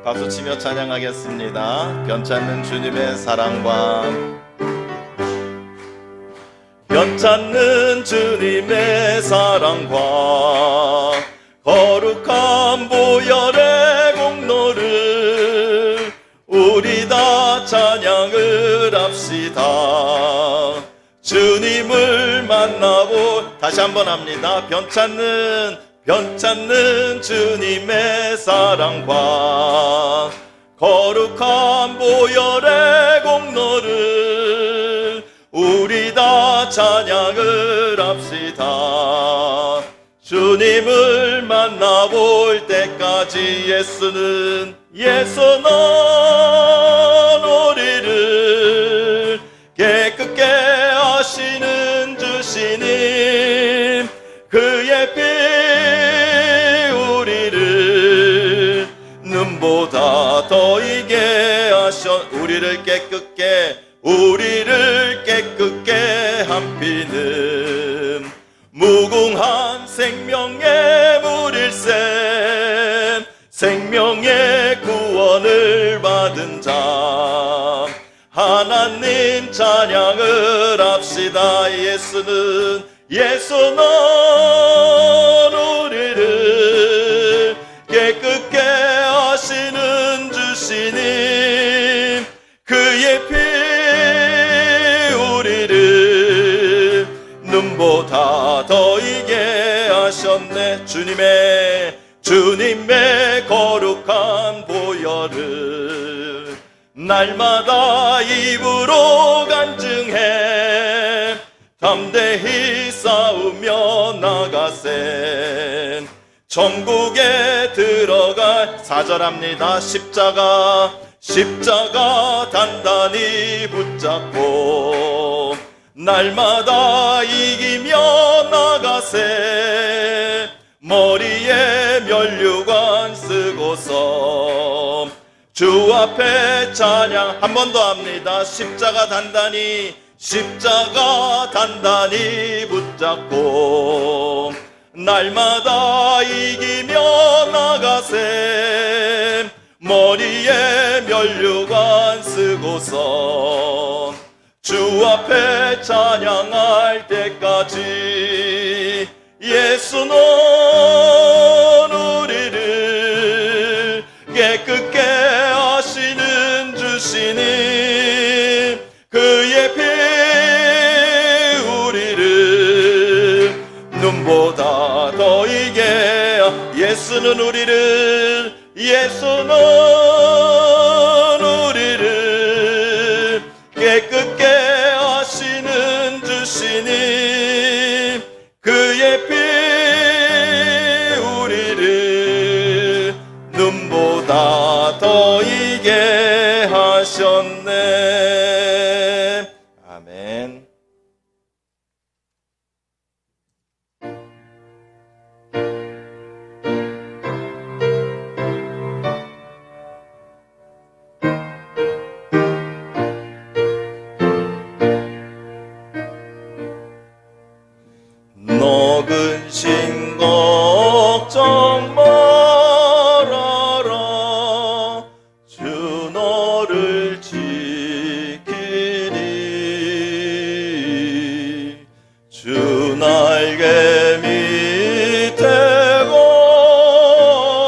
박수치며 찬양하겠습니다. 변찮는 주님의 사랑과 변찮는 주님의 사랑과 거룩한 보혈의 공로를 우리 다 찬양을 합시다. 주님을 만나보 다시 한번 합니다. 변찮는 주님의 사랑과 거룩한 보혈의 공로를 우리 다 찬양을 합시다. 주님을 만나볼 때까지 예수는 우리를 깨끗게 하시는 주시님, 그의 피 우리를 눈보다 더 이게 하셔 우리를 깨끗게 한 피는 무궁한 생명의 물일셈, 생명의 구원을 받은 자 하나님 찬양을 합시다. 예수는 우리를 깨끗게 하시는 주시님, 그의 피 우리를 눈보다 더 이게 하셨네. 주님의 거룩한 보혈을 날마다 입으로 간증해 담대히 싸우며 나가세. 천국에 들어갈 4절합니다. 십자가 단단히 붙잡고 날마다 이기며 나가세. 머리에 면류관 쓰고서 주 앞에 찬양 한 번 더 합니다. 십자가 단단히 붙잡고 날마다 이기며 나가세. 머리에 면류관 쓰고서 주 앞에 찬양할 때까지 예수는 우리를 깨끗게 하시는 주시님, 그의 피 우리를 눈보다 더 이게 예수는 우리를 깨끗게 하시는 주시님, 그의 피 우리를 눈보다 더 이게 하셨네. 아멘. 너근 신 걱정 말아라. 주 너를 지키리. 주 날개 밑에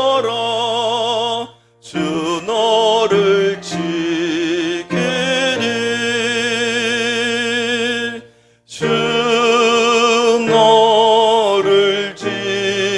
걸어 주 너를 지키리. 주 너를 지키리.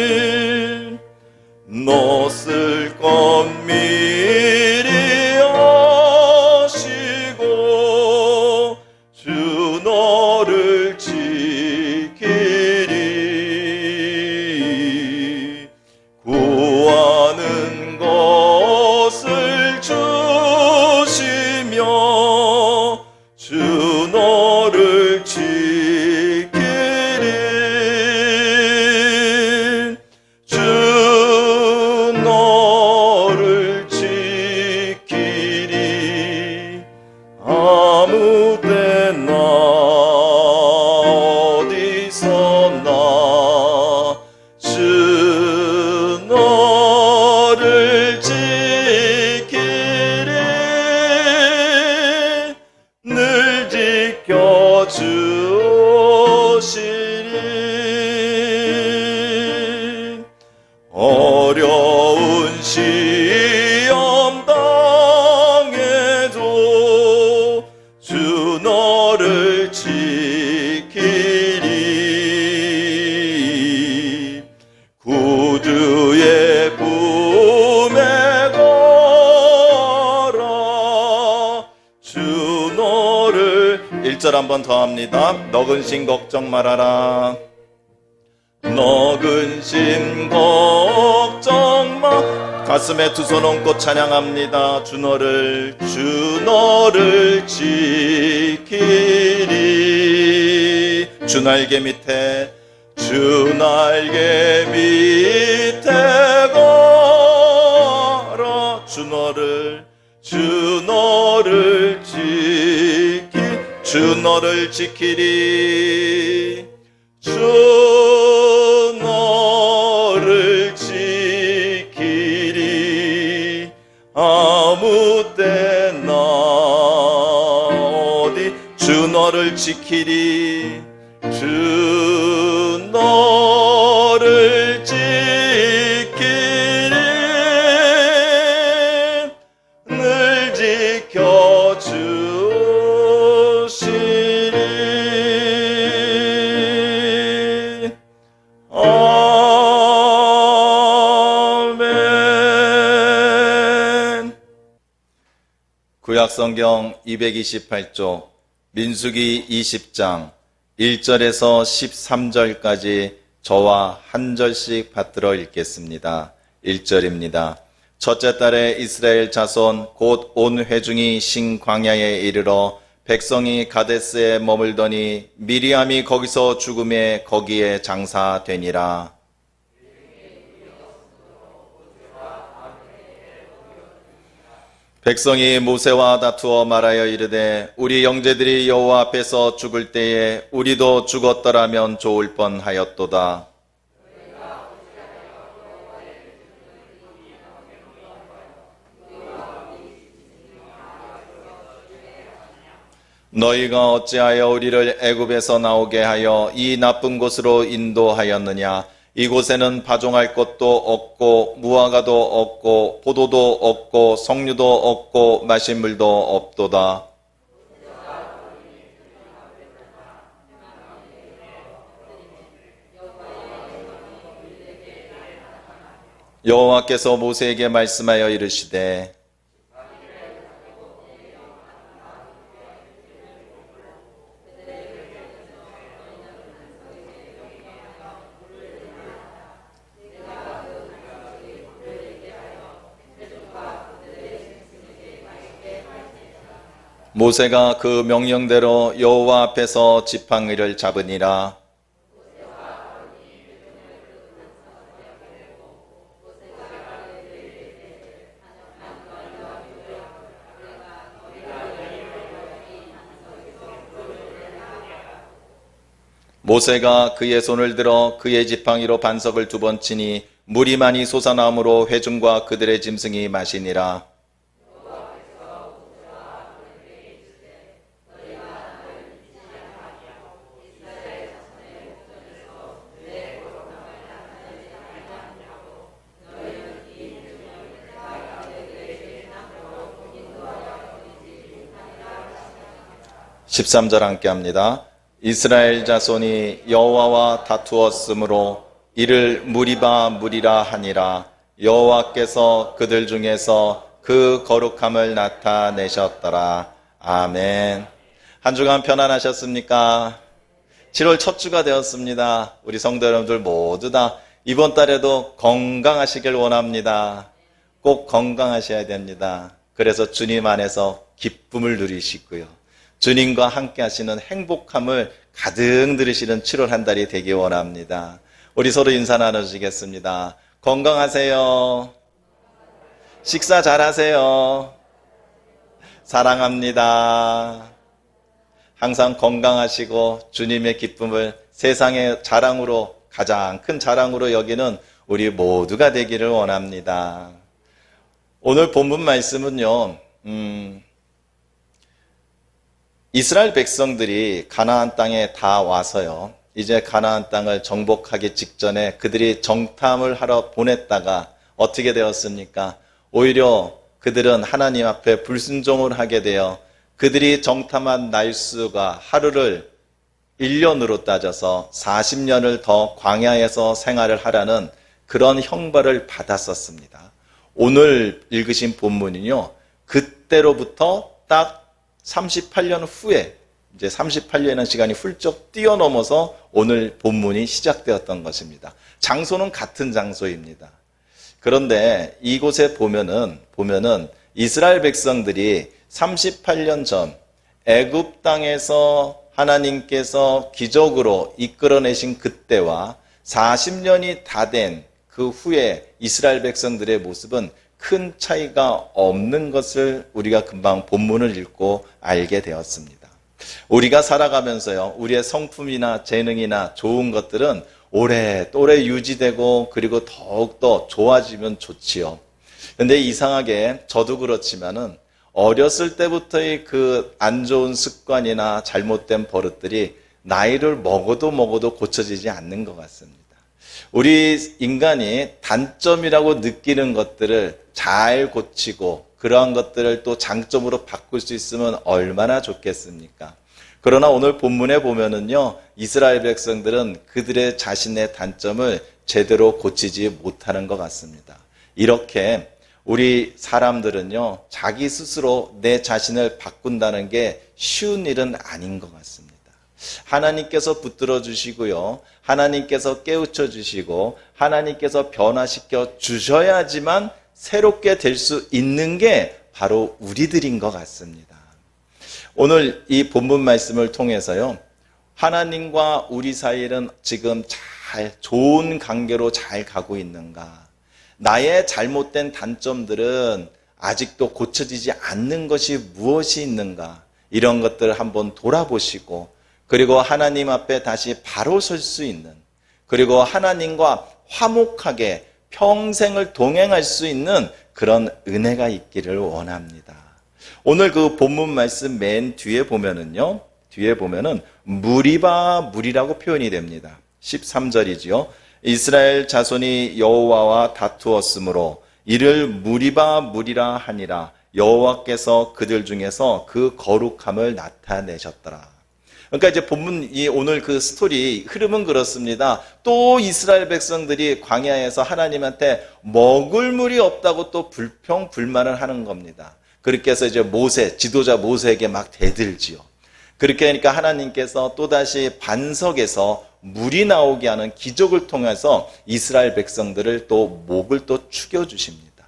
지켜주시리. 너 쓸 것 미리 아시고 주 너를 지키리. 구하는 것을 주시며 주 너를 지키리. 주 너를 지키리. 아무 때나 어디서나 주 너를 지키리. 늘 지켜주시리. 어려운 시험 당해도 주 너를 지키리. 구주의 품에 걸어 주 너를 1절 한 번 더 합니다. 너 근심 걱정 말아라. 너 근심 걱정 마. 가슴에 두 손 얹고 찬양합니다. 주 너를 지키리. 주 날개 밑에 걸어 주 너를 지키리. 주 너를 지키리. 아무 때나 어디 주 너를 지키리. 주 너를 지키리. 늘 지켜주시리. 아멘. 구약성경 228쪽 민수기 20장 1절에서 13절까지 저와 한 절씩 받들어 읽겠습니다. 1절입니다. 첫째 달에 이스라엘 자손 곧 온 회중이 신광야에 이르러 백성이 가데스에 머물더니 미리암이 거기서 죽음에 거기에 장사되니라. 백성이 모세와 다투어 말하여 이르되 우리 형제들이 여호와 앞에서 죽을 때에 우리도 죽었더라면 좋을 뻔하였도다. 너희가 어찌하여 우리를 애굽에서 나오게 하여 이 나쁜 곳으로 인도하였느냐. 이곳에는 파종할 것도 없고 무화과도 없고 포도도 없고 석류도 없고 마실 물도 없도다. 여호와께서 모세에게 말씀하여 이르시되 모세가 그 명령대로 여호와 앞에서 지팡이를 잡으니라. 모세가 그의 손을 들어 그의 지팡이로 반석을 두 번 치니 물이 많이 솟아나므로 회중과 그들의 짐승이 마시니라. (13절) 함께 합니다. 이스라엘 자손이 여호와와 다투었으므로 이를 무리바 무리라 하니라. 여호와께서 그들 중에서 그 거룩함을 나타내셨더라. 아멘. 한 주간 편안하셨습니까? 7월 첫 주가 되었습니다. 우리 성도 여러분들 모두 다 이번 달에도 건강하시길 원합니다. 꼭 건강하셔야 됩니다. 그래서 주님 안에서 기쁨을 누리시고요, 주님과 함께 하시는 행복함을 가득 누리시는 7월 한 달이 되기 원합니다. 우리 서로 인사 나눠주시겠습니다. 건강하세요. 식사 잘하세요. 사랑합니다. 항상 건강하시고 주님의 기쁨을 세상의 자랑으로, 가장 큰 자랑으로 여기는 우리 모두가 되기를 원합니다. 오늘 본문 말씀은요, 이스라엘 백성들이 가나안 땅에 다 와서요, 이제 가나안 땅을 정복하기 직전에 그들이 정탐을 하러 보냈다가 어떻게 되었습니까? 오히려 그들은 하나님 앞에 불순종을 하게 되어 그들이 정탐한 날수가 하루를 1년으로 따져서 40년을 더 광야에서 생활을 하라는 그런 형벌을 받았었습니다. 오늘 읽으신 본문은요, 그때로부터 딱 38년 후에, 이제 38년이라는 시간이 훌쩍 뛰어넘어서 오늘 본문이 시작되었던 것입니다. 장소는 같은 장소입니다. 그런데 이곳에 보면은 이스라엘 백성들이 38년 전 애굽 땅에서 하나님께서 기적으로 이끌어내신 그때와 40년이 다 된 그 후에 이스라엘 백성들의 모습은 큰 차이가 없는 것을 우리가 금방 본문을 읽고 알게 되었습니다. 우리가 살아가면서요, 우리의 성품이나 재능이나 좋은 것들은 오래 유지되고 그리고 더욱더 좋아지면 좋지요. 근데 이상하게 저도 그렇지만은 어렸을 때부터의 그 안 좋은 습관이나 잘못된 버릇들이 나이를 먹어도 고쳐지지 않는 것 같습니다. 우리 인간이 단점이라고 느끼는 것들을 잘 고치고 그러한 것들을 또 장점으로 바꿀 수 있으면 얼마나 좋겠습니까? 그러나 오늘 본문에 보면은요, 이스라엘 백성들은 그들의 자신의 단점을 제대로 고치지 못하는 것 같습니다. 이렇게 우리 사람들은요, 자기 스스로 내 자신을 바꾼다는 게 쉬운 일은 아닌 것 같습니다. 하나님께서 붙들어 주시고요, 하나님께서 깨우쳐 주시고 하나님께서 변화시켜 주셔야지만 새롭게 될 수 있는 게 바로 우리들인 것 같습니다. 오늘 이 본문 말씀을 통해서요, 하나님과 우리 사이는 지금 좋은 관계로 잘 가고 있는가, 나의 잘못된 단점들은 아직도 고쳐지지 않는 것이 무엇이 있는가, 이런 것들을 한번 돌아보시고, 그리고 하나님 앞에 다시 바로 설 수 있는, 그리고 하나님과 화목하게 평생을 동행할 수 있는 그런 은혜가 있기를 원합니다. 오늘 그 본문 말씀 맨 뒤에 보면은 무리라고 표현이 됩니다. 13절이지요. 이스라엘 자손이 여호와와 다투었으므로 이를 무리라 하니라. 여호와께서 그들 중에서 그 거룩함을 나타내셨더라. 그러니까 이제 본문이 오늘 그 스토리 흐름은 그렇습니다. 또 이스라엘 백성들이 광야에서 하나님한테 먹을 물이 없다고 또 불평불만을 하는 겁니다. 그렇게 해서 이제 지도자 모세에게 막 대들지요. 그렇게 하니까 하나님께서 또다시 반석에서 물이 나오게 하는 기적을 통해서 이스라엘 백성들을 또 목을 또 축여주십니다.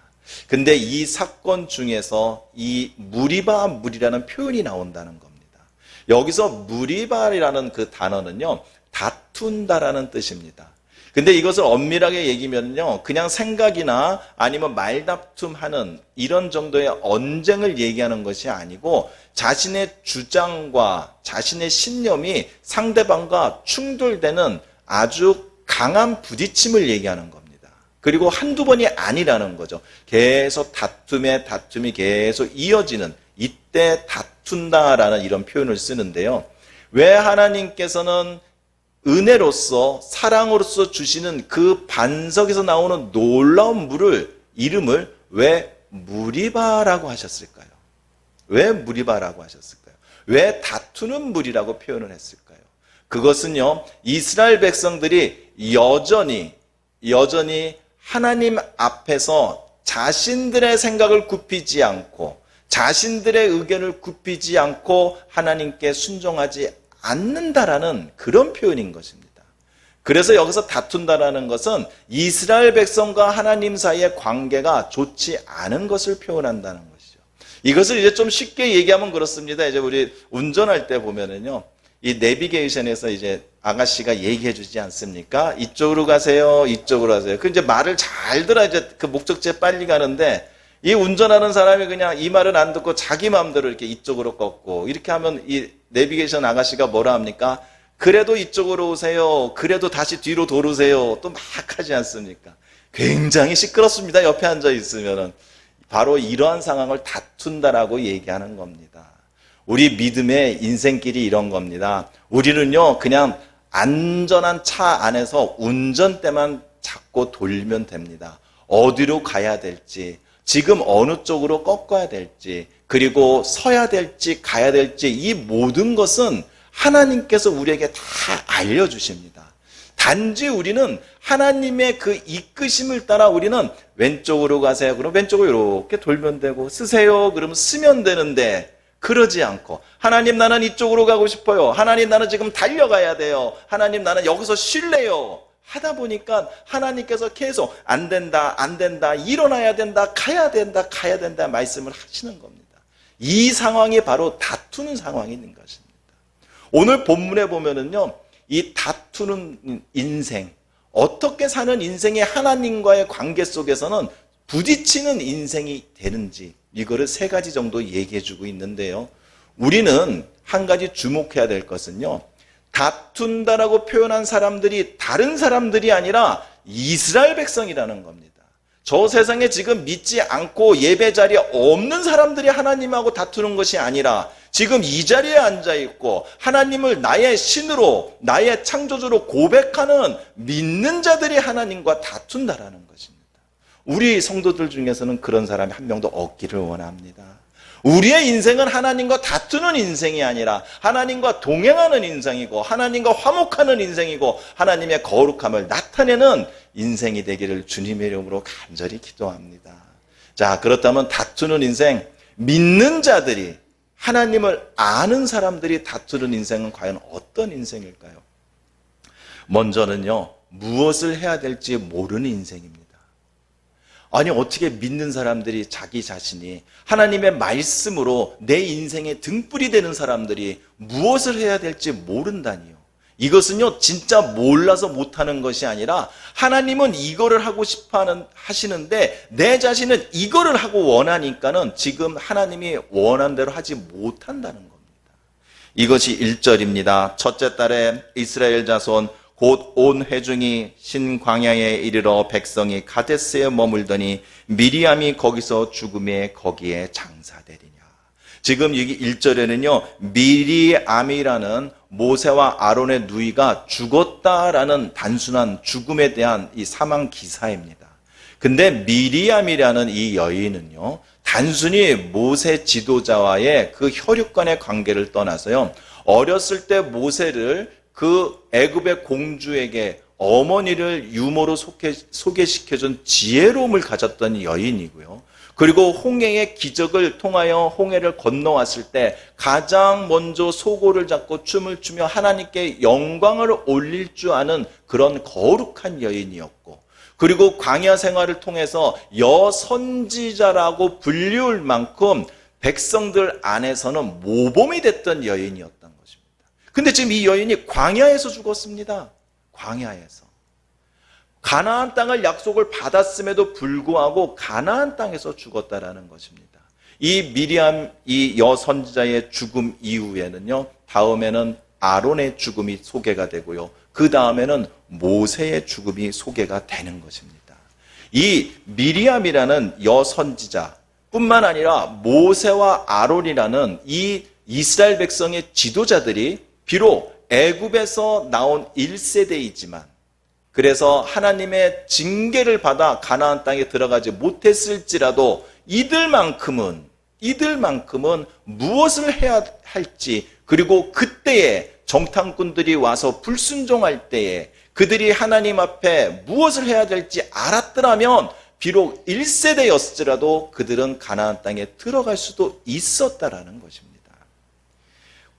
근데 이 사건 중에서 이 무리라는 표현이 나온다는 겁니다. 여기서 무리바라는 그 단어는요, 다툰다라는 뜻입니다. 근데 이것을 엄밀하게 얘기하면요, 그냥 생각이나 아니면 말다툼하는 이런 정도의 언쟁을 얘기하는 것이 아니고 자신의 주장과 자신의 신념이 상대방과 충돌되는 아주 강한 부딪힘을 얘기하는 겁니다. 그리고 한두 번이 아니라는 거죠. 계속 다툼이 계속 이어지는, 이때 다툰다라는 이런 표현을 쓰는데요. 왜 하나님께서는 은혜로서 사랑으로서 주시는 그 반석에서 나오는 놀라운 이름을 왜 무리바라고 하셨을까요? 왜 무리바라고 하셨을까요? 왜 다투는 물이라고 표현을 했을까요? 그것은요, 이스라엘 백성들이 여전히 하나님 앞에서 자신들의 생각을 굽히지 않고 자신들의 의견을 굽히지 않고 하나님께 순종하지 않는다라는 그런 표현인 것입니다. 그래서 여기서 다툰다라는 것은 이스라엘 백성과 하나님 사이의 관계가 좋지 않은 것을 표현한다는 것이죠. 이것을 이제 좀 쉽게 얘기하면 그렇습니다. 이제 우리 운전할 때 보면은요, 이 내비게이션에서 이제 아가씨가 얘기해 주지 않습니까? 이쪽으로 가세요, 이쪽으로 가세요. 그 이제 말을 잘 들어야 이제 그 목적지에 빨리 가는데, 이 운전하는 사람이 그냥 이 말은 안 듣고 자기 마음대로 이렇게 이쪽으로 꺾고, 이렇게 하면 이 내비게이션 아가씨가 뭐라 합니까? 그래도 이쪽으로 오세요. 그래도 다시 뒤로 돌으세요. 또 막 하지 않습니까? 굉장히 시끄럽습니다. 옆에 앉아 있으면은. 바로 이러한 상황을 다툰다라고 얘기하는 겁니다. 우리 믿음의 인생길이 이런 겁니다. 우리는요, 그냥 안전한 차 안에서 운전대만 잡고 돌면 됩니다. 어디로 가야 될지, 지금 어느 쪽으로 꺾어야 될지, 그리고 서야 될지 가야 될지, 이 모든 것은 하나님께서 우리에게 다 알려주십니다. 단지 우리는 하나님의 그 이끄심을 따라 우리는 왼쪽으로 가세요. 그럼 왼쪽으로 이렇게 돌면 되고, 쓰세요. 그러면 쓰면 되는데, 그러지 않고, 하나님 나는 이쪽으로 가고 싶어요. 하나님 나는 지금 달려가야 돼요. 하나님 나는 여기서 쉴래요. 하다 보니까 하나님께서 계속 안 된다, 안 된다, 일어나야 된다, 가야 된다, 가야 된다 말씀을 하시는 겁니다. 이 상황이 바로 다투는 상황이 있는 것입니다. 오늘 본문에 보면은요, 이 다투는 인생, 어떻게 사는 인생이 하나님과의 관계 속에서는 부딪히는 인생이 되는지, 이거를 3가지 정도 얘기해 주고 있는데요. 우리는 한 가지 주목해야 될 것은요, 다툰다라고 표현한 사람들이 다른 사람들이 아니라 이스라엘 백성이라는 겁니다. 저 세상에 지금 믿지 않고 예배 자리에 없는 사람들이 하나님하고 다투는 것이 아니라 지금 이 자리에 앉아 있고 하나님을 나의 신으로, 나의 창조주로 고백하는 믿는 자들이 하나님과 다툰다라는 것입니다. 우리 성도들 중에서는 그런 사람이 한 명도 없기를 원합니다. 우리의 인생은 하나님과 다투는 인생이 아니라 하나님과 동행하는 인생이고 하나님과 화목하는 인생이고 하나님의 거룩함을 나타내는 인생이 되기를 주님의 이름으로 간절히 기도합니다. 자, 그렇다면 다투는 인생, 믿는 자들이, 하나님을 아는 사람들이 다투는 인생은 과연 어떤 인생일까요? 먼저는요, 무엇을 해야 될지 모르는 인생입니다. 아니, 어떻게 믿는 사람들이 자기 자신이 하나님의 말씀으로 내 인생의 등불이 되는 사람들이 무엇을 해야 될지 모른다니요. 이것은요, 진짜 몰라서 못하는 것이 아니라 하나님은 이거를 하고 싶어 하시는데 내 자신은 이거를 하고 원하니까는 지금 하나님이 원한 대로 하지 못한다는 겁니다. 이것이 1절입니다. 첫째 달에 이스라엘 자손 곧 온 회중이 신광야에 이르러 백성이 가데스에 머물더니 미리암이 거기서 죽음에 거기에 장사되리냐. 지금 여기 1절에는요, 미리암이라는 모세와 아론의 누이가 죽었다라는 단순한 죽음에 대한 이 사망 기사입니다. 근데 미리암이라는 이 여인은요, 단순히 모세 지도자와의 그 혈육간의 관계를 떠나서요, 어렸을 때 모세를 그 애굽의 공주에게 어머니를 유모로 소개시켜준 지혜로움을 가졌던 여인이고요. 그리고 홍해의 기적을 통하여 홍해를 건너왔을 때 가장 먼저 소고를 잡고 춤을 추며 하나님께 영광을 올릴 줄 아는 그런 거룩한 여인이었고, 그리고 광야 생활을 통해서 여선지자라고 불리울 만큼 백성들 안에서는 모범이 됐던 여인이었던 것입니다. 근데 지금 이 여인이 광야에서 죽었습니다. 광야에서. 가나안 땅을 약속을 받았음에도 불구하고 가나안 땅에서 죽었다라는 것입니다. 이 미리암, 이 여선지자의 죽음 이후에는요, 다음에는 아론의 죽음이 소개가 되고요, 그 다음에는 모세의 죽음이 소개가 되는 것입니다. 이 미리암이라는 여선지자 뿐만 아니라 모세와 아론이라는 이 이스라엘 백성의 지도자들이 비록 애굽에서 나온 1세대이지만 그래서 하나님의 징계를 받아 가나안 땅에 들어가지 못했을지라도 이들만큼은 무엇을 해야 할지, 그리고 그때에 정탐꾼들이 와서 불순종할 때에 그들이 하나님 앞에 무엇을 해야 될지 알았더라면 비록 1세대였을지라도 그들은 가나안 땅에 들어갈 수도 있었다라는 것입니다.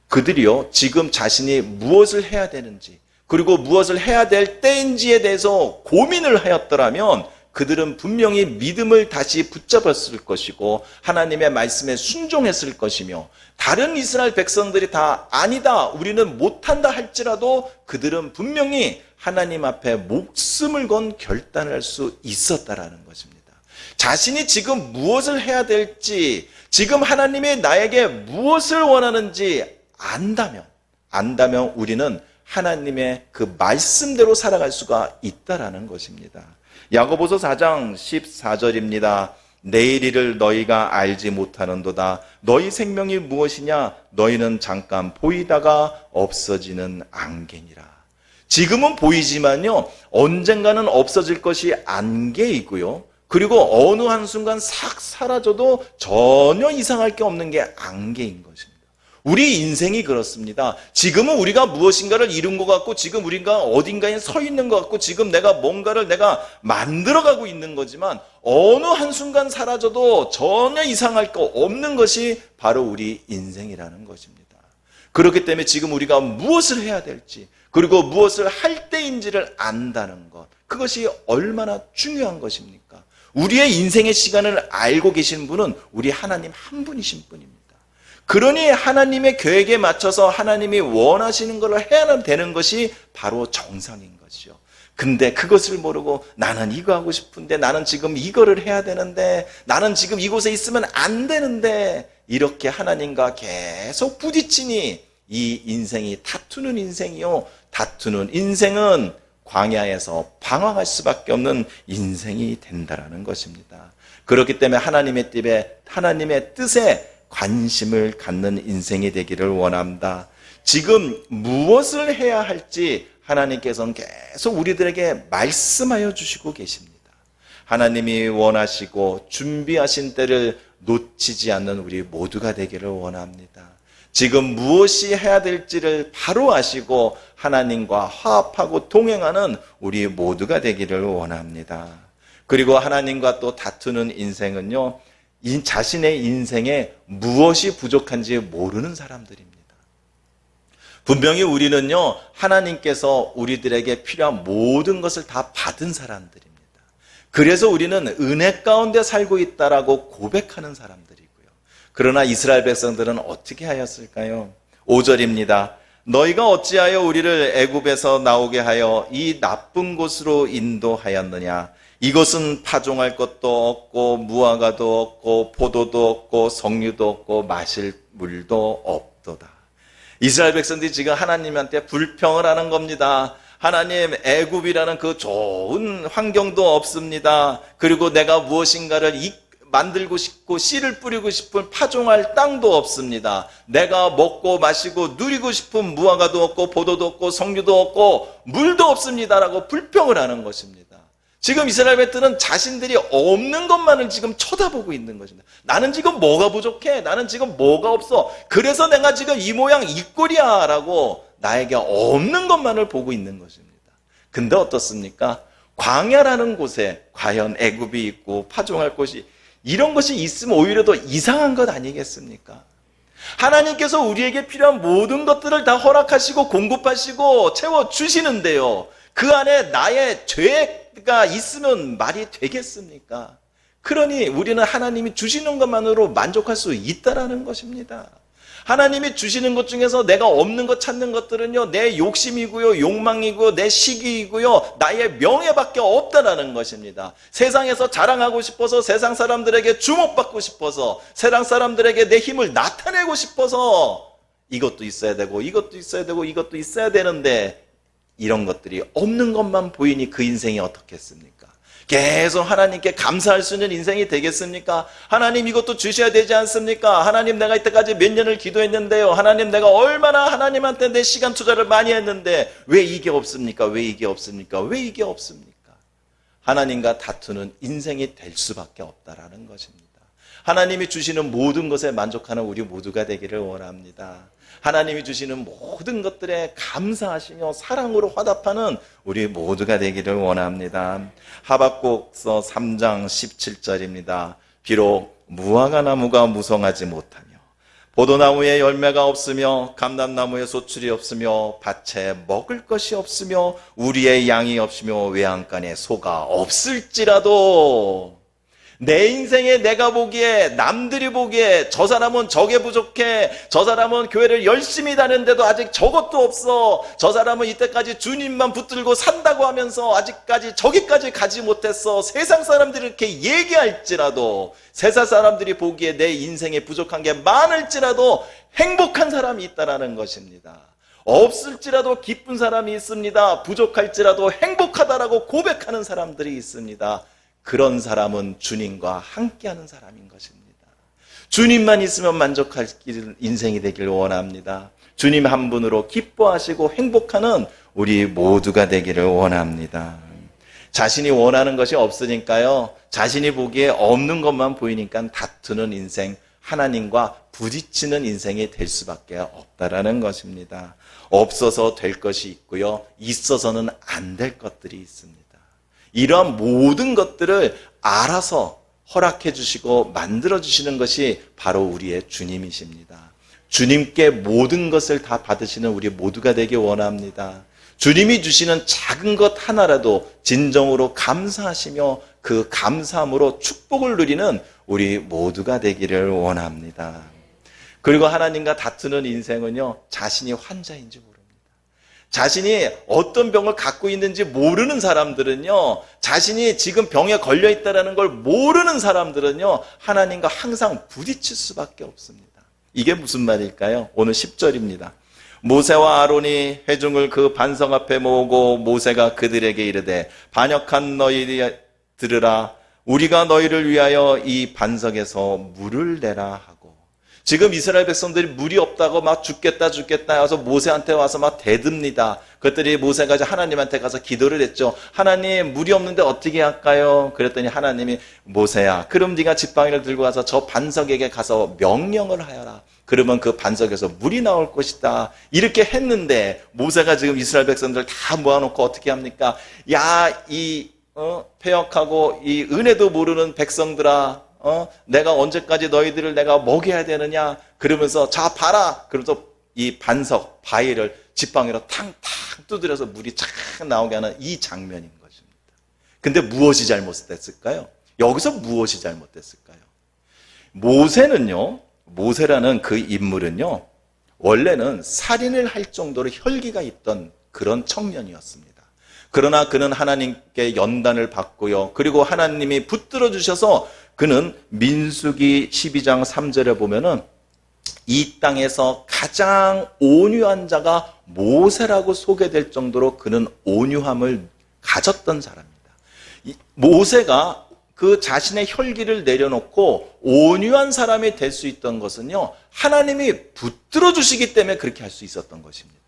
그들이요, 지금 자신이 무엇을 해야 되는지, 그리고 무엇을 해야 될 때인지에 대해서 고민을 하였더라면 그들은 분명히 믿음을 다시 붙잡았을 것이고 하나님의 말씀에 순종했을 것이며, 다른 이스라엘 백성들이 다 아니다, 우리는 못한다 할지라도 그들은 분명히 하나님 앞에 목숨을 건 결단을 할 수 있었다라는 것입니다. 자신이 지금 무엇을 해야 될지, 지금 하나님이 나에게 무엇을 원하는지 안다면 우리는 하나님의 그 말씀대로 살아갈 수가 있다라는 것입니다. 야고보서 4장 14절입니다. 내일 일을 너희가 알지 못하는도다. 너희 생명이 무엇이냐? 너희는 잠깐 보이다가 없어지는 안개니라. 지금은 보이지만요, 언젠가는 없어질 것이 안개이고요, 그리고 어느 한순간 싹 사라져도 전혀 이상할 게 없는 게 안개인 것입니다. 우리 인생이 그렇습니다. 지금은 우리가 무엇인가를 이룬 것 같고, 지금 우리가 어딘가에 서 있는 것 같고, 지금 내가 뭔가를 내가 만들어가고 있는 거지만 어느 한순간 사라져도 전혀 이상할 거 없는 것이 바로 우리 인생이라는 것입니다. 그렇기 때문에 지금 우리가 무엇을 해야 될지, 그리고 무엇을 할 때인지를 안다는 것, 그것이 얼마나 중요한 것입니까? 우리의 인생의 시간을 알고 계신 분은 우리 하나님 한 분이신 분입니다. 그러니 하나님의 계획에 맞춰서 하나님이 원하시는 것을 해야 되는 것이 바로 정상인 것이죠. 근데 그것을 모르고 나는 이거 하고 싶은데, 나는 지금 이거를 해야 되는데, 나는 지금 이곳에 있으면 안 되는데, 이렇게 하나님과 계속 부딪히니 이 인생이 다투는 인생이요, 다투는 인생은 광야에서 방황할 수밖에 없는 인생이 된다라는 것입니다. 그렇기 때문에 하나님의 뜻에 관심을 갖는 인생이 되기를 원합니다. 지금 무엇을 해야 할지 하나님께서는 계속 우리들에게 말씀하여 주시고 계십니다. 하나님이 원하시고 준비하신 때를 놓치지 않는 우리 모두가 되기를 원합니다. 지금 무엇이 해야 될지를 바로 아시고 하나님과 화합하고 동행하는 우리 모두가 되기를 원합니다. 그리고 하나님과 또 다투는 인생은요, 자신의 인생에 무엇이 부족한지 모르는 사람들입니다. 분명히 우리는요, 하나님께서 우리들에게 필요한 모든 것을 다 받은 사람들입니다. 그래서 우리는 은혜 가운데 살고 있다라고 고백하는 사람들이고요. 그러나 이스라엘 백성들은 어떻게 하였을까요? 5절입니다. 너희가 어찌하여 우리를 애굽에서 나오게 하여 이 나쁜 곳으로 인도하였느냐? 이것은 파종할 것도 없고 무화과도 없고 포도도 없고 석류도 없고 마실 물도 없도다. 이스라엘 백성들이 지금 하나님한테 불평을 하는 겁니다. 하나님, 애굽이라는 그 좋은 환경도 없습니다. 그리고 내가 무엇인가를 만들고 싶고 씨를 뿌리고 싶은 파종할 땅도 없습니다. 내가 먹고 마시고 누리고 싶은 무화과도 없고 포도도 없고 석류도 없고 물도 없습니다라고 불평을 하는 것입니다. 지금 이스라엘 백성들은 자신들이 없는 것만을 지금 쳐다보고 있는 것입니다. 나는 지금 뭐가 부족해? 나는 지금 뭐가 없어? 그래서 내가 지금 이 모양 이 꼴이야 라고 나에게 없는 것만을 보고 있는 것입니다. 근데 어떻습니까? 광야라는 곳에 과연 애굽이 있고 파종할 곳이, 이런 것이 있으면 오히려 더 이상한 것 아니겠습니까? 하나님께서 우리에게 필요한 모든 것들을 다 허락하시고 공급하시고 채워주시는데요, 그 안에 나의 죄가 있으면 말이 되겠습니까? 그러니 우리는 하나님이 주시는 것만으로 만족할 수 있다라는 것입니다. 하나님이 주시는 것 중에서 내가 없는 것 찾는 것들은요, 내 욕심이고요, 욕망이고요, 내 시기이고요, 나의 명예밖에 없다라는 것입니다. 세상에서 자랑하고 싶어서, 세상 사람들에게 주목받고 싶어서, 세상 사람들에게 내 힘을 나타내고 싶어서 이것도 있어야 되고 이것도 있어야 되고 이것도 있어야 되는데, 이런 것들이 없는 것만 보이니 그 인생이 어떻겠습니까? 계속 하나님께 감사할 수 있는 인생이 되겠습니까? 하나님, 이것도 주셔야 되지 않습니까? 하나님, 내가 이때까지 몇 년을 기도했는데요, 하나님, 내가 얼마나 하나님한테 내 시간 투자를 많이 했는데 왜 이게 없습니까? 왜 이게 없습니까? 왜 이게 없습니까? 하나님과 다투는 인생이 될 수밖에 없다라는 것입니다. 하나님이 주시는 모든 것에 만족하는 우리 모두가 되기를 원합니다. 하나님이 주시는 모든 것들에 감사하시며 사랑으로 화답하는 우리 모두가 되기를 원합니다. 하박국서 3장 17절입니다. 비록 무화과 나무가 무성하지 못하며 포도나무에 열매가 없으며 감람나무에 소출이 없으며 밭에 먹을 것이 없으며 우리의 양이 없으며 외양간에 소가 없을지라도 내 인생에 내가 보기에 남들이 보기에 저 사람은 저게 부족해, 저 사람은 교회를 열심히 다녔는데도 아직 저것도 없어, 저 사람은 이때까지 주님만 붙들고 산다고 하면서 아직까지 저기까지 가지 못했어, 세상 사람들이 이렇게 얘기할지라도, 세상 사람들이 보기에 내 인생에 부족한 게 많을지라도 행복한 사람이 있다라는 것입니다. 없을지라도 기쁜 사람이 있습니다. 부족할지라도 행복하다라고 고백하는 사람들이 있습니다. 그런 사람은 주님과 함께하는 사람인 것입니다. 주님만 있으면 만족할 인생이 되길 원합니다. 주님 한 분으로 기뻐하시고 행복하는 우리 모두가 되기를 원합니다. 자신이 원하는 것이 없으니까요, 자신이 보기에 없는 것만 보이니까 다투는 인생, 하나님과 부딪히는 인생이 될 수밖에 없다라는 것입니다. 없어서 될 것이 있고요, 있어서는 안 될 것들이 있습니다. 이러한 모든 것들을 알아서 허락해 주시고 만들어 주시는 것이 바로 우리의 주님이십니다. 주님께 모든 것을 다 받으시는 우리 모두가 되길 원합니다. 주님이 주시는 작은 것 하나라도 진정으로 감사하시며 그 감사함으로 축복을 누리는 우리 모두가 되기를 원합니다. 그리고 하나님과 다투는 인생은요, 자신이 환자인지 모릅니다. 자신이 어떤 병을 갖고 있는지 모르는 사람들은요, 자신이 지금 병에 걸려있다는 걸 모르는 사람들은요, 하나님과 항상 부딪힐 수밖에 없습니다. 이게 무슨 말일까요? 오늘 10절입니다. 모세와 아론이 회중을 그 반석 앞에 모으고 모세가 그들에게 이르되 반역한 너희들이 들으라. 우리가 너희를 위하여 이 반석에서 물을 내라 하고, 지금 이스라엘 백성들이 물이 없다고 막 죽겠다 와서 모세한테 와서 막 대듭니다. 그랬더니 모세가 하나님한테 가서 기도를 했죠. 하나님, 물이 없는데 어떻게 할까요? 그랬더니 하나님이, 모세야, 그럼 네가 지팡이를 들고 가서 저 반석에게 가서 명령을 하여라. 그러면 그 반석에서 물이 나올 것이다. 이렇게 했는데 모세가 지금 이스라엘 백성들 다 모아놓고 어떻게 합니까? 야, 이 패역하고 이 은혜도 모르는 백성들아, 내가 언제까지 너희들을 내가 먹여야 되느냐? 그러면서 자 봐라. 그러면서 이 반석 바위를 지팡이로 탕탕 두드려서 물이 착 나오게 하는 이 장면인 것입니다. 근데 무엇이 잘못됐을까요? 여기서 무엇이 잘못됐을까요? 모세라는 그 인물은요, 원래는 살인을 할 정도로 혈기가 있던 그런 청년이었습니다. 그러나 그는 하나님께 연단을 받고요, 그리고 하나님이 붙들어 주셔서 그는 민수기 12장 3절에 보면은 이 땅에서 가장 온유한 자가 모세라고 소개될 정도로 그는 온유함을 가졌던 사람입니다. 모세가 그 자신의 혈기를 내려놓고 온유한 사람이 될 수 있던 것은요, 하나님이 붙들어 주시기 때문에 그렇게 할 수 있었던 것입니다.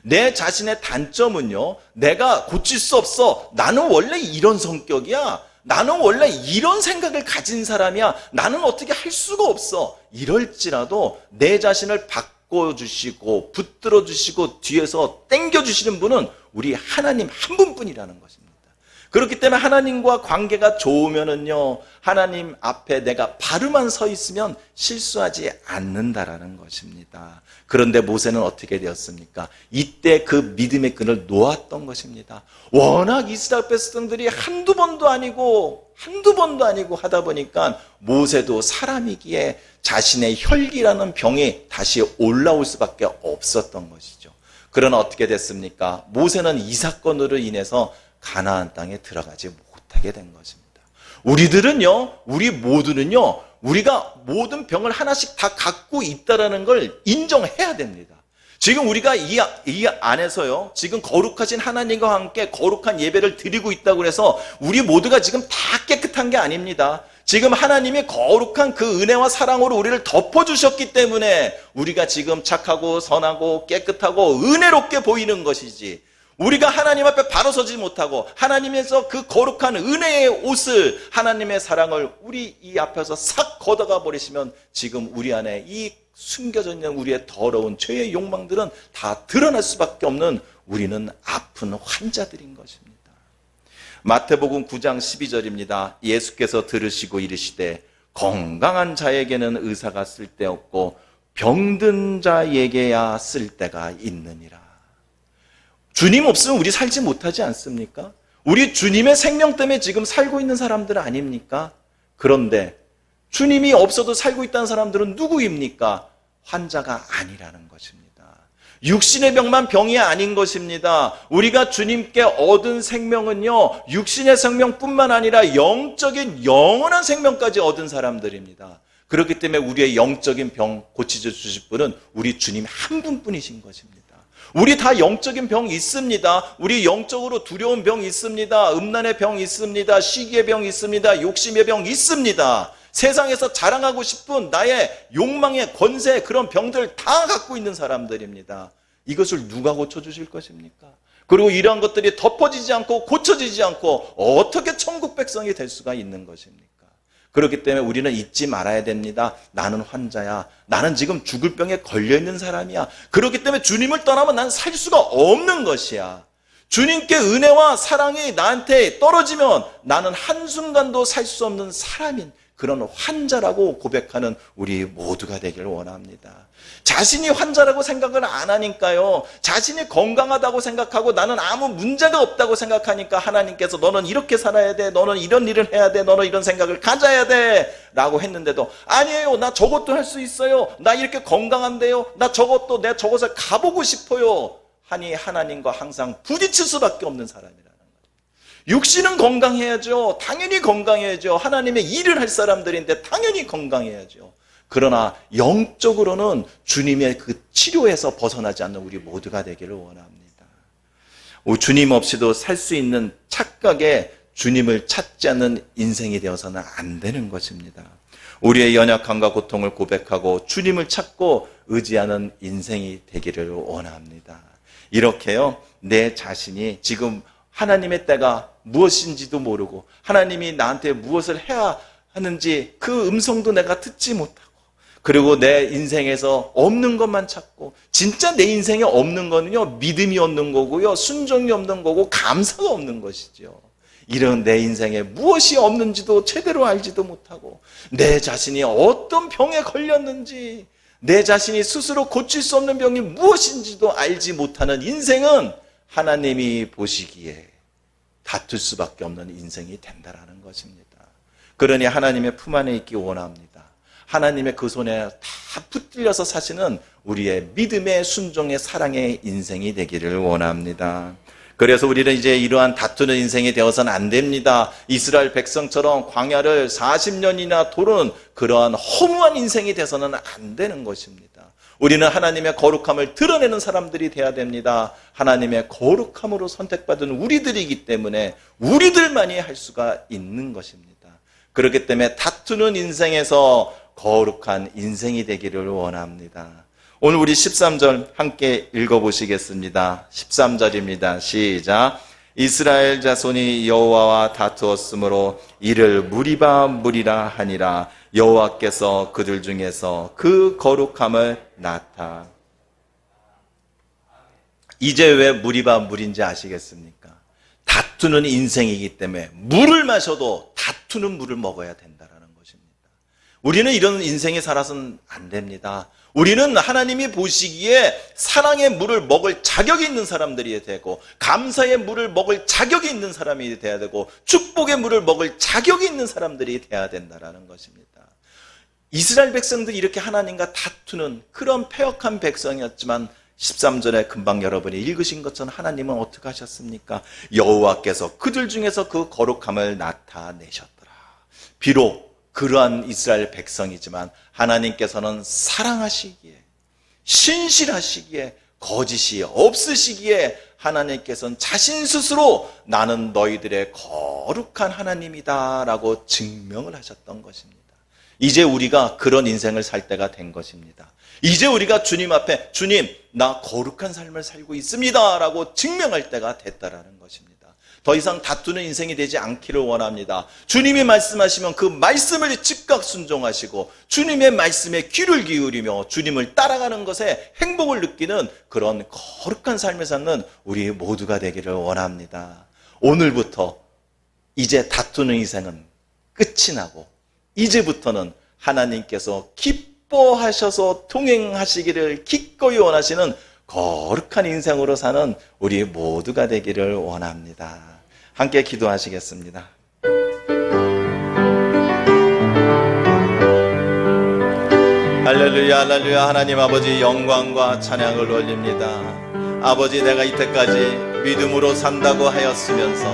내 자신의 단점은요, 내가 고칠 수 없어. 나는 원래 이런 성격이야. 나는 원래 이런 생각을 가진 사람이야. 나는 어떻게 할 수가 없어. 이럴지라도 내 자신을 바꿔주시고 붙들어 주시고 뒤에서 당겨주시는 분은 우리 하나님 한 분뿐이라는 것입니다. 그렇기 때문에 하나님과 관계가 좋으면은요, 하나님 앞에 내가 바로만 서 있으면 실수하지 않는다라는 것입니다. 그런데 모세는 어떻게 되었습니까? 이때 그 믿음의 끈을 놓았던 것입니다. 워낙 이스라엘 백성들이 한두 번도 아니고 하다 보니까 모세도 사람이기에 자신의 혈기라는 병이 다시 올라올 수밖에 없었던 것이죠. 그러나 어떻게 됐습니까? 모세는 이 사건으로 인해서 가나안 땅에 들어가지 못하게 된 것입니다. 우리 모두는요, 우리가 모든 병을 하나씩 다 갖고 있다라는 걸 인정해야 됩니다. 지금 우리가 이 안에서요, 지금 거룩하신 하나님과 함께 거룩한 예배를 드리고 있다고 해서 우리 모두가 지금 다 깨끗한 게 아닙니다. 지금 하나님이 거룩한 그 은혜와 사랑으로 우리를 덮어주셨기 때문에 우리가 지금 착하고 선하고 깨끗하고 은혜롭게 보이는 것이지, 우리가 하나님 앞에 바로 서지 못하고 하나님에서 그 거룩한 은혜의 옷을, 하나님의 사랑을 우리 이 앞에서 싹 걷어가 버리시면 지금 우리 안에 이 숨겨져 있는 우리의 더러운 죄의 욕망들은 다 드러날 수밖에 없는 우리는 아픈 환자들인 것입니다. 마태복음 9장 12절입니다. 예수께서 들으시고 이르시되 건강한 자에게는 의사가 쓸데없고 병든 자에게야 쓸데가 있느니라. 주님 없으면 우리 살지 못하지 않습니까? 우리 주님의 생명 때문에 지금 살고 있는 사람들 아닙니까? 그런데 주님이 없어도 살고 있다는 사람들은 누구입니까? 환자가 아니라는 것입니다. 육신의 병만 병이 아닌 것입니다. 우리가 주님께 얻은 생명은요, 육신의 생명뿐만 아니라 영적인 영원한 생명까지 얻은 사람들입니다. 그렇기 때문에 우리의 영적인 병 고치셔 주실 분은 우리 주님 한 분뿐이신 것입니다. 우리 다 영적인 병 있습니다. 우리 영적으로 두려운 병 있습니다. 음란의 병 있습니다. 시기의 병 있습니다. 욕심의 병 있습니다. 세상에서 자랑하고 싶은 나의 욕망의 권세, 그런 병들 다 갖고 있는 사람들입니다. 이것을 누가 고쳐주실 것입니까? 그리고 이러한 것들이 덮어지지 않고 고쳐지지 않고 어떻게 천국 백성이 될 수가 있는 것입니까? 그렇기 때문에 우리는 잊지 말아야 됩니다. 나는 환자야. 나는 지금 죽을 병에 걸려있는 사람이야. 그렇기 때문에 주님을 떠나면 난 살 수가 없는 것이야. 주님께 은혜와 사랑이 나한테 떨어지면 나는 한순간도 살 수 없는 사람인 그런 환자라고 고백하는 우리 모두가 되기를 원합니다. 자신이 환자라고 생각을 안 하니까요, 자신이 건강하다고 생각하고 나는 아무 문제가 없다고 생각하니까 하나님께서 너는 이렇게 살아야 돼, 너는 이런 일을 해야 돼, 너는 이런 생각을 가져야 돼 라고 했는데도 아니에요, 나 저것도 할 수 있어요, 나 이렇게 건강한데요, 나 저것도 내가 저것을 가보고 싶어요 하니 하나님과 항상 부딪힐 수밖에 없는 사람이라는 거예요. 육신은 건강해야죠. 당연히 건강해야죠. 하나님의 일을 할 사람들인데 당연히 건강해야죠. 그러나 영적으로는 주님의 그 치료에서 벗어나지 않는 우리 모두가 되기를 원합니다. 주님 없이도 살 수 있는 착각에 주님을 찾지 않는 인생이 되어서는 안 되는 것입니다. 우리의 연약함과 고통을 고백하고 주님을 찾고 의지하는 인생이 되기를 원합니다. 이렇게요, 내 자신이 지금 하나님의 때가 무엇인지도 모르고 하나님이 나한테 무엇을 해야 하는지 그 음성도 내가 듣지 못하고, 그리고 내 인생에서 없는 것만 찾고, 진짜 내 인생에 없는 거는요, 믿음이 없는 거고요, 순종이 없는 거고, 감사가 없는 것이죠. 이런 내 인생에 무엇이 없는지도 제대로 알지도 못하고, 내 자신이 어떤 병에 걸렸는지, 내 자신이 스스로 고칠 수 없는 병이 무엇인지도 알지 못하는 인생은 하나님이 보시기에 다툴 수밖에 없는 인생이 된다라는 것입니다. 그러니 하나님의 품 안에 있기 원합니다. 하나님의 그 손에 다 붙들려서 사시는 우리의 믿음의 순종의 사랑의 인생이 되기를 원합니다. 그래서 우리는 이제 이러한 다투는 인생이 되어서는 안 됩니다. 이스라엘 백성처럼 광야를 40년이나 도는 그러한 허무한 인생이 돼서는 안 되는 것입니다. 우리는 하나님의 거룩함을 드러내는 사람들이 돼야 됩니다. 하나님의 거룩함으로 선택받은 우리들이기 때문에 우리들만이 할 수가 있는 것입니다. 그렇기 때문에 다투는 인생에서 거룩한 인생이 되기를 원합니다. 오늘 우리 13절 함께 읽어보시겠습니다. 13절입니다. 시작. 이스라엘 자손이 여호와와 다투었으므로 이를 무리바 무리라 하니라. 여호와께서 그들 중에서 그 거룩함을 나타. 이제 왜 무리바 무리인지 아시겠습니까? 다투는 인생이기 때문에 물을 마셔도 다투는 물을 먹어야 된다라는 것입니다. 우리는 이런 인생에 살아서는 안 됩니다. 우리는 하나님이 보시기에 사랑의 물을 먹을 자격이 있는 사람들이 되고, 감사의 물을 먹을 자격이 있는 사람이 돼야 되고, 축복의 물을 먹을 자격이 있는 사람들이 돼야 된다라는 것입니다. 이스라엘 백성들이 이렇게 하나님과 다투는 그런 패역한 백성이었지만 13절에 금방 여러분이 읽으신 것처럼 하나님은 어떻게 하셨습니까? 여호와께서 그들 중에서 그 거룩함을 나타내셨더라. 비록 그러한 이스라엘 백성이지만 하나님께서는 사랑하시기에, 신실하시기에, 거짓이 없으시기에 하나님께서는 자신 스스로 나는 너희들의 거룩한 하나님이다 라고 증명을 하셨던 것입니다. 이제 우리가 그런 인생을 살 때가 된 것입니다. 이제 우리가 주님 앞에 주님, 나 거룩한 삶을 살고 있습니다 라고 증명할 때가 됐다라는 것입니다. 더 이상 다투는 인생이 되지 않기를 원합니다. 주님이 말씀하시면 그 말씀을 즉각 순종하시고 주님의 말씀에 귀를 기울이며 주님을 따라가는 것에 행복을 느끼는 그런 거룩한 삶을 사는 우리 모두가 되기를 원합니다. 오늘부터 이제 다투는 인생은 끝이 나고 이제부터는 하나님께서 기뻐하셔서 동행하시기를 기꺼이 원하시는 거룩한 인생으로 사는 우리 모두가 되기를 원합니다. 함께 기도하시겠습니다. 할렐루야 할렐루야. 하나님 아버지 영광과 찬양을 올립니다. 아버지, 내가 이때까지 믿음으로 산다고 하였으면서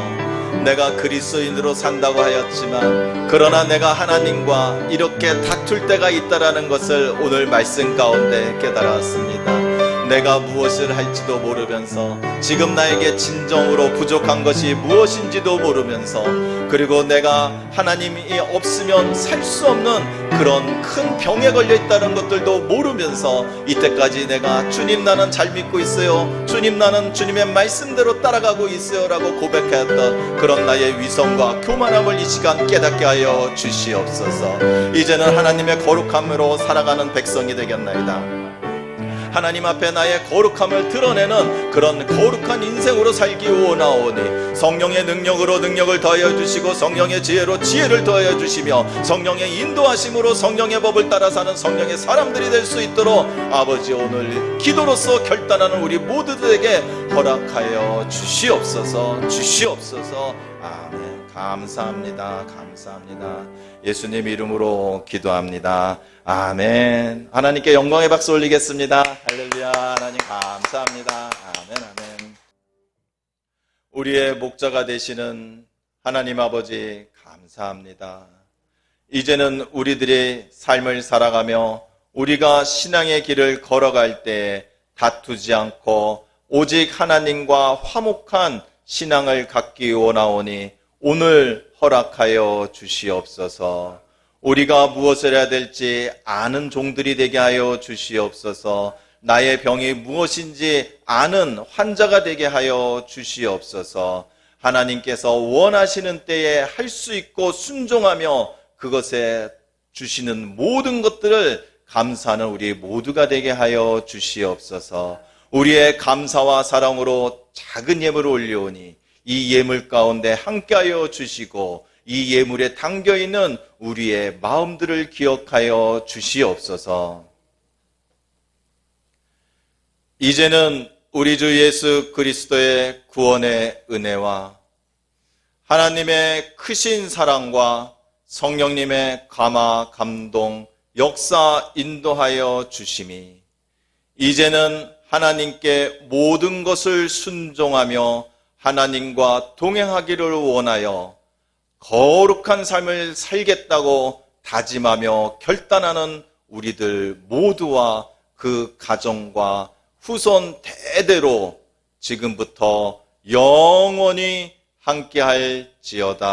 내가 그리스도인으로 산다고 하였지만 그러나 내가 하나님과 이렇게 다툴 때가 있다라는 것을 오늘 말씀 가운데 깨달았습니다. 내가 무엇을 할지도 모르면서 지금 나에게 진정으로 부족한 것이 무엇인지도 모르면서 그리고 내가 하나님이 없으면 살 수 없는 그런 큰 병에 걸려 있다는 것들도 모르면서 이때까지 내가 주님 나는 잘 믿고 있어요, 주님 나는 주님의 말씀대로 따라가고 있어요 라고 고백했던 그런 나의 위선과 교만함을 이 시간 깨닫게 하여 주시옵소서. 이제는 하나님의 거룩함으로 살아가는 백성이 되겠나이다. 하나님 앞에 나의 거룩함을 드러내는 그런 거룩한 인생으로 살기 원하오니 성령의 능력으로 능력을 더하여 주시고 성령의 지혜로 지혜를 더하여 주시며 성령의 인도하심으로 성령의 법을 따라 사는 성령의 사람들이 될 수 있도록 아버지 오늘 기도로서 결단하는 우리 모두들에게 허락하여 주시옵소서. 주시옵소서. 아멘. 감사합니다. 감사합니다. 예수님 이름으로 기도합니다. 아멘. 하나님께 영광의 박수 올리겠습니다. 할렐루야. 하나님 감사합니다. 아멘. 아멘. 우리의 목자가 되시는 하나님 아버지 감사합니다. 이제는 우리들의 삶을 살아가며 우리가 신앙의 길을 걸어갈 때 다투지 않고 오직 하나님과 화목한 신앙을 갖기 원하오니 오늘 허락하여 주시옵소서. 우리가 무엇을 해야 될지 아는 종들이 되게 하여 주시옵소서. 나의 병이 무엇인지 아는 환자가 되게 하여 주시옵소서. 하나님께서 원하시는 때에 할 수 있고 순종하며 그것에 주시는 모든 것들을 감사하는 우리 모두가 되게 하여 주시옵소서. 우리의 감사와 사랑으로 작은 예물을 올려오니 이 예물 가운데 함께하여 주시고 이 예물에 담겨있는 우리의 마음들을 기억하여 주시옵소서. 이제는 우리 주 예수 그리스도의 구원의 은혜와 하나님의 크신 사랑과 성령님의 감화, 감동, 역사 인도하여 주심이 이제는 하나님께 모든 것을 순종하며 하나님과 동행하기를 원하여 거룩한 삶을 살겠다고 다짐하며 결단하는 우리들 모두와 그 가정과 후손 대대로 지금부터 영원히 함께할지어다.